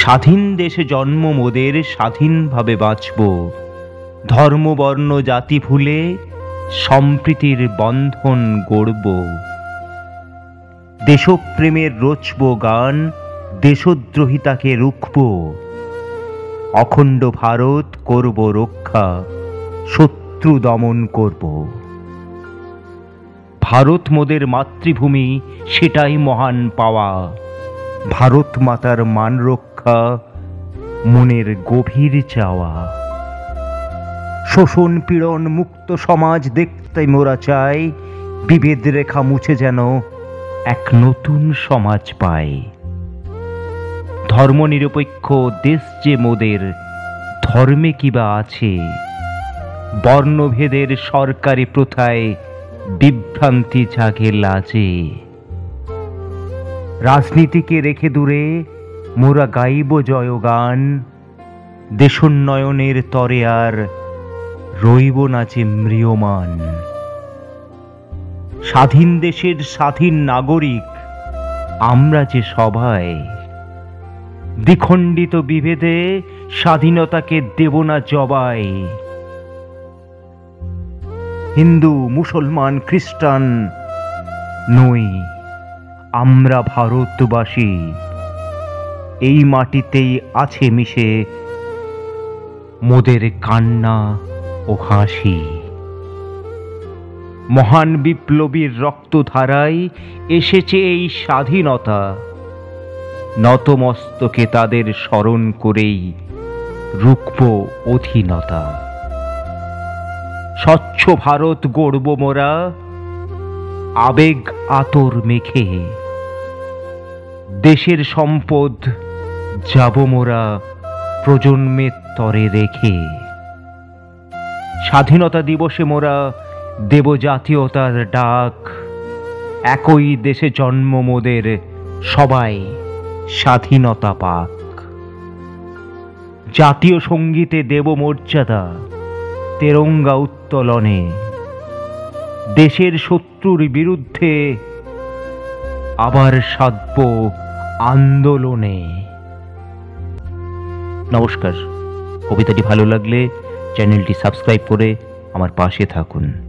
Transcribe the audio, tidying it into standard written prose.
স্বাধীন দেশে জন্ম মোদের, স্বাধীনভাবে বাঁচব। ধর্ম বর্ণ জাতি ভুলে সম্প্রীতির বন্ধন গড়ব। দেশপ্রেমের রচব গান, দেশদ্রোহিতাকে রুখব। অখণ্ড ভারত করব রক্ষা, শত্রু দমন করব। ভারত মোদের মাতৃভূমি, সেটাই মহান পাওয়া। ভারত মাতার মান রক্ষা মনের গভীর চাওয়া। শোষণ পীড়ন মুক্ত সমাজ দেখতে মোরা চাই, বিভেদ রেখা মুছে যেন এক নতুন সমাজ পায়। ধর্মনিরপেক্ষ দেশ যে মোদের, ধর্মে কিবা আছে? বর্ণভেদের সরকারি প্রথায় বিভ্রান্তি জাগে লাজে। রাজনীতিকে রেখে দূরে মোরা গাইব জয়গান। দেশোন্নয়নের তরে আর রইব না যে ম্রিয়মান। স্বাধীন দেশের স্বাধীন নাগরিক আমরা যে সবাই। দ্বিখণ্ডিত বিভেদে স্বাধীনতাকে দেব না জবাই। হিন্দু মুসলমান খ্রিস্টান নই, আমরা ভারতবাসী। এই মাটিতেই আছে মিশে মোদের কান্না ও হাসি। মহান বিপ্লবীর রক্তধারায় এসেছে এই স্বাধীনতা। নতমস্তকে তাদের স্মরণ করেই রুখব অধীনতা। স্বচ্ছ ভারত গড়ব মোরা, আবেগ আতর মেখে। দেশের সম্পদ যাব মোরা প্রজন্মের তরে রেখে। স্বাধীনতা দিবসে মোরা দেব জাতীয়তার ডাক। একই দেশে জন্ম মোদের, সবাই স্বাধীনতা পাক। জাতীয় সঙ্গীতে দেব মর্যাদা, তেরঙ্গা উত্তোলনে। দেশের শত্রুর বিরুদ্ধে আবার সাধব আন্দোলনে। নমস্কার। কবিতাটি ভালো লাগলে চ্যানেলটি সাবস্ক্রাইব করে আমার পাশে থাকুন।